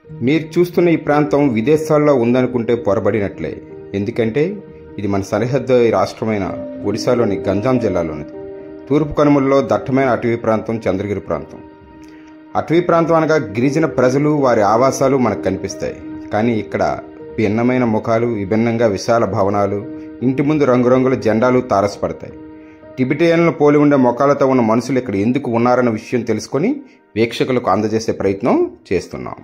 మీరు చూస్తున్న ఈ ప్రాంతం విదేశాల్లో ఉందనుకుంటే పొరబడినట్లే. ఎందుకంటే ఇది మన సరిహద్దు రాష్ట్రమైన ఒడిశాలోని గంజాం జిల్లాలోనిది. తూర్పు కనుమల్లో దట్టమైన అటవీ ప్రాంతం చంద్రగిరి ప్రాంతం. అటవీ ప్రాంతం అనగా గిరిజన ప్రజలు, వారి ఆవాసాలు మనకు కనిపిస్తాయి. కానీ ఇక్కడ భిన్నమైన ముఖాలు, విభిన్నంగా విశాల భవనాలు, ఇంటి ముందు రంగురంగుల జెండాలు తారసపడతాయి. టిబెటియన్లను పోలి ఉండే ముఖాలతో ఉన్న మనుషులు ఇక్కడ ఎందుకు ఉన్నారన్న విషయం తెలుసుకొని వీక్షకులకు అందజేసే ప్రయత్నం చేస్తున్నాం.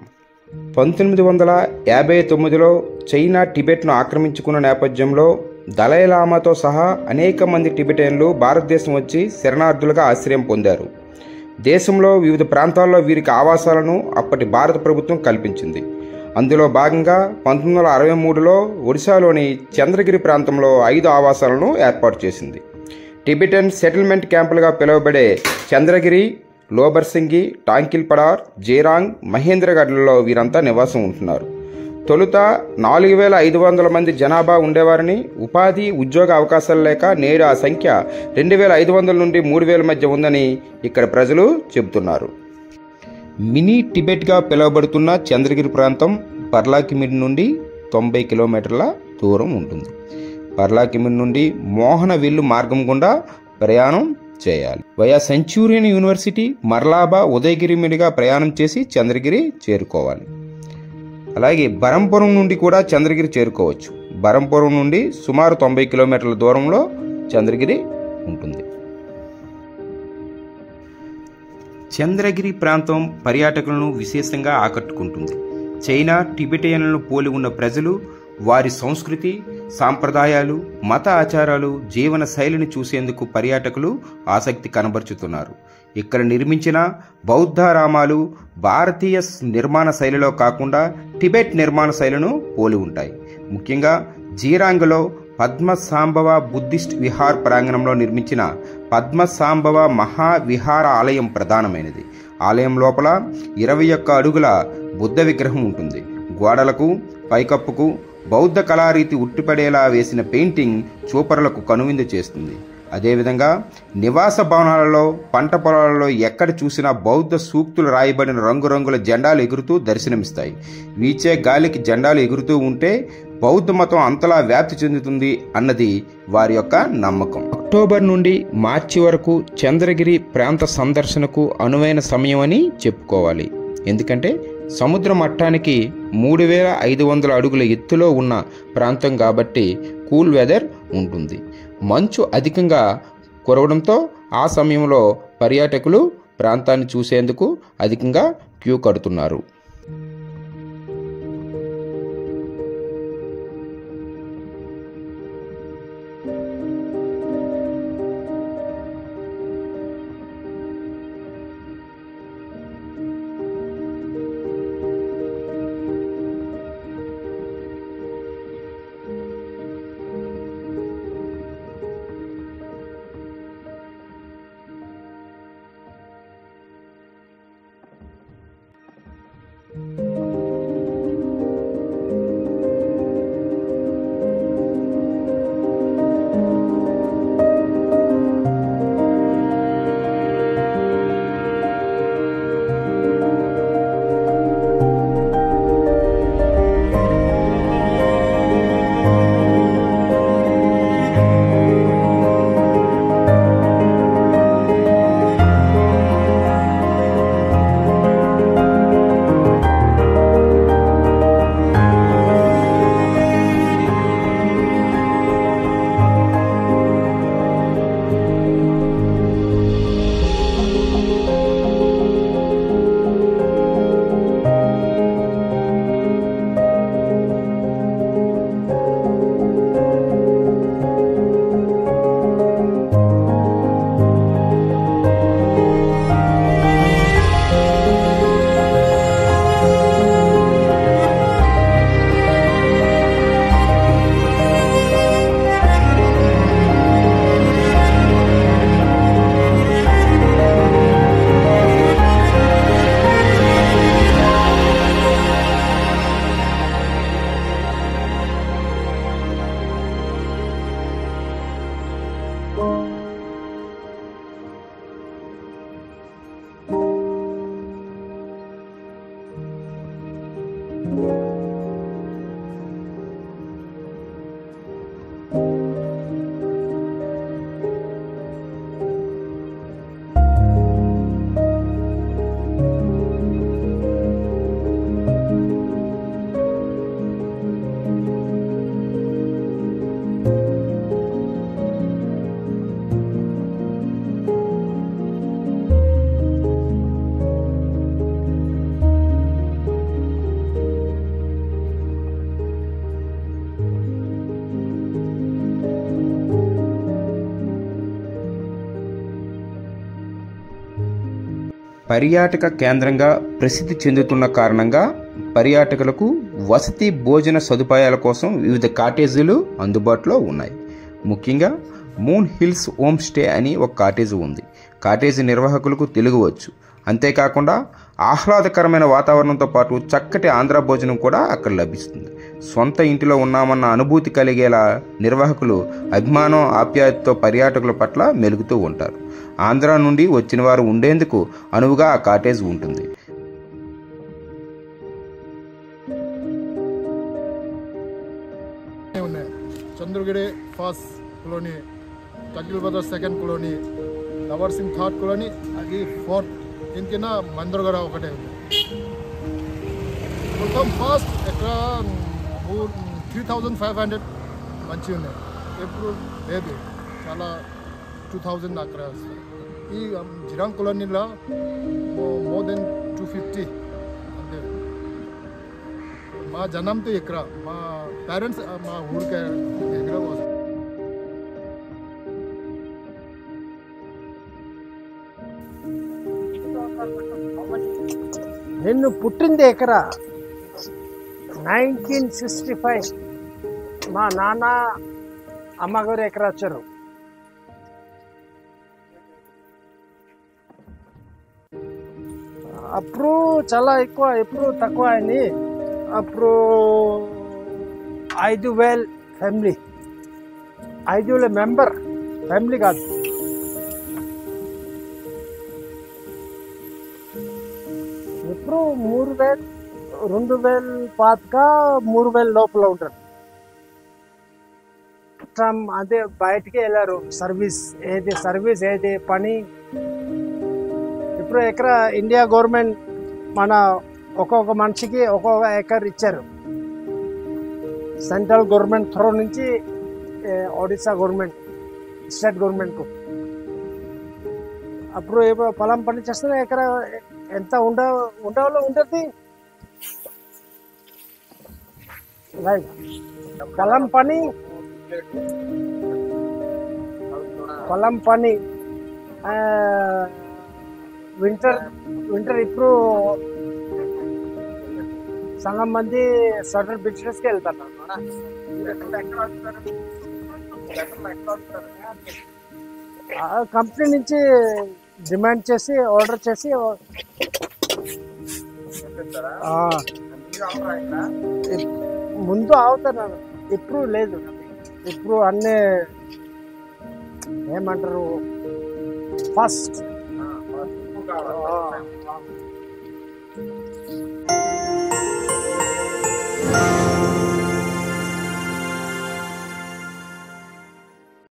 1959లో చైనా టిబెట్ను ఆక్రమించుకున్న నేపథ్యంలో దలైలామాతో సహా అనేక మంది టిబెటియన్లు భారతదేశం వచ్చి శరణార్థులుగా ఆశ్రయం పొందారు. దేశంలో వివిధ ప్రాంతాల్లో వీరికి ఆవాసాలను అప్పటి భారత ప్రభుత్వం కల్పించింది. అందులో భాగంగా 1963లో ఒడిశాలోని చంద్రగిరి ప్రాంతంలో 5 ఆవాసాలను ఏర్పాటు చేసింది. టిబెటన్ సెటిల్మెంట్ క్యాంపులుగా పిలువబడే చంద్రగిరి, లోబర్సింగి, టాంకిల్పడార్, జేరాంగ్, మహేంద్రగఢ్లలో వీరంతా నివాసం ఉంటున్నారు. తొలుత 4500 మంది జనాభా ఉండేవారని, ఉపాధి, ఉద్యోగ అవకాశాలు లేక నేడు ఆ సంఖ్య 2500 నుండి 3000 మధ్య ఉందని ఇక్కడ ప్రజలు చెబుతున్నారు. మినీ టిబెట్గా పిలువబడుతున్న చంద్రగిరి ప్రాంతం పర్లాకిమిడ్ నుండి 90 కిలోమీటర్ల దూరం ఉంటుంది. పర్లాకిమిడ్ నుండి మోహనవిల్లు మార్గం గుండా ప్రయాణం చేయాలి. వయా సెంచూరియన్ యూనివర్సిటీ, మర్లాబా, ఉదయగిరి మీదుగా ప్రయాణం చేసి చంద్రగిరి చేరుకోవాలి. అలాగే బరంపురం నుండి కూడా చంద్రగిరి చేరుకోవచ్చు. బరంపురం నుండి సుమారు 90 కిలోమీటర్ల దూరంలో చంద్రగిరి ఉంటుంది. చంద్రగిరి ప్రాంతం పర్యాటకులను విశేషంగా ఆకట్టుకుంటుంది. చైనా టిబెటియన్లను పోలి ఉన్న ప్రజలు, వారి సంస్కృతి, సాంప్రదాయాలు, మత ఆచారాలు, జీవన శైలిని చూసేందుకు పర్యాటకులు ఆసక్తి కనబరుచుతున్నారు. ఇక్కడ నిర్మించిన బౌద్ధారామాలు భారతీయ నిర్మాణ శైలిలో కాకుండా టిబెట్ నిర్మాణ శైలిను పోలి ఉంటాయి. ముఖ్యంగా జీరాంగ్లో పద్మసాంబవ బుద్ధిస్ట్ విహార్ ప్రాంగణంలో నిర్మించిన పద్మసాంబవ మహావిహార ఆలయం ప్రధానమైనది. ఆలయం లోపల 21 అడుగుల బుద్ధ విగ్రహం ఉంటుంది. గోడలకు, పైకప్పుకు బౌద్ధ కళారీతి ఉట్టిపడేలా వేసిన పెయింటింగ్ చూపరులకు కనువిందు చేస్తుంది. అదేవిధంగా నివాస భవనాలలో, పంట పొలాలలో ఎక్కడ చూసినా బౌద్ధ సూక్తులు రాయబడిన రంగురంగుల జెండాలు ఎగురుతూ దర్శనమిస్తాయి. వీచే గాలికి జెండాలు ఎగురుతూ ఉంటే బౌద్ధ మతం అంతలా వ్యాప్తి చెందుతుంది అన్నది వారి యొక్క నమ్మకం. అక్టోబర్ నుండి మార్చి వరకు చంద్రగిరి ప్రాంత సందర్శనకు అనువైన సమయం అని చెప్పుకోవాలి. ఎందుకంటే సముద్ర మట్టానికి 3500 అడుగుల ఎత్తులో ఉన్న ప్రాంతం కాబట్టి కూల్ వెదర్ ఉంటుంది. మంచు అధికంగా కురవడంతో ఆ సమయంలో పర్యాటకులు ప్రాంతాన్ని చూసేందుకు అధికంగా క్యూ కడుతున్నారు. పర్యాటక కేంద్రంగా ప్రసిద్ధి చెందుతున్న కారణంగా పర్యాటకులకు వసతి భోజన సదుపాయాల కోసం వివిధ కాటేజీలు అందుబాటులో ఉన్నాయి. ముఖ్యంగా మూన్ హిల్స్ హోమ్ స్టే అని ఒక కాటేజీ ఉంది. కాటేజీ నిర్వాహకులకు తెలుగువచ్చు. అంతేకాకుండా ఆహ్లాదకరమైన వాతావరణంతో పాటు చక్కటి ఆంధ్ర భోజనం కూడా అక్కడ లభిస్తుంది. సొంత ఇంటిలో ఉన్నామన్న అనుభూతి కలిగేలా నిర్వాహకులు అభిమానం ఆప్యాయతతో పర్యాటకుల పట్ల మెలుగుతూ ఉంటారు. ఆంధ్ర నుండి వచ్చిన వారు ఉండేందుకు అనువుగా ఆ కాటేజ్ ఉంటుంది. చంద్రగిరి ఫస్ట్ కాలనీ, కకిల్ brothers second colony, lover Singh third colony, అది ఫోర్త్. ఇంకిన మందరగడ ఒకటే ఉంది. మొత్తం ఫాస్ట్ ఎక్కడ 3500 మంచిగా ఉన్నాయి. ఎప్పుడు లేదు, చాలా 2000 అక్కడ వస్తుంది. ఈ జిరాంగ్ కాలనీలో మోర్ దెన్ 250 అంతే. మా జనంతో ఇక్కడ మా పేరెంట్స్ మా ఊరికి దగ్గర వస్తారు. నేను పుట్టింది ఎక్కడ 1965. మా నాన్న అమ్మగారు ఎక్కడ వచ్చారు. అప్పుడు చాలా ఎక్కువ, ఎప్పుడు తక్కువ అయింది. అప్పుడు 5000 ఫ్యామిలీ, 5000 మెంబర్ ఫ్యామిలీ కాదు. ఇప్పుడు 3000, 2000 పాతగా 3000 లోపల ఉంటారు. అదే బయటికి వెళ్ళారు. సర్వీస్ ఏది పని. ఇప్పుడు ఎక్కడ ఇండియా గవర్నమెంట్ మన ఒక్కొక్క మనిషికి ఒక్కొక్క ఎకర్ ఇచ్చారు. సెంట్రల్ గవర్నమెంట్ త్రో నుంచి ఒడిశా గవర్నమెంట్, స్టేట్ గవర్నమెంట్కు. అప్పుడు పొలం పని చేస్తే ఎక్కడ ఎంత ఉండవాలో ఉంటుంది. పొలం పని వింటర్ ఇప్పుడు సగం మంది స్వెటర్ బిజినెస్కి వెళ్తారు. కంపెనీ నుంచి డిమాండ్ చేసి ఆర్డర్ చేసి ముందు అవుతున్నాను. ఇప్పుడు లేదు. ఇప్పుడు అన్నీ ఏమంటారు ఫస్ట్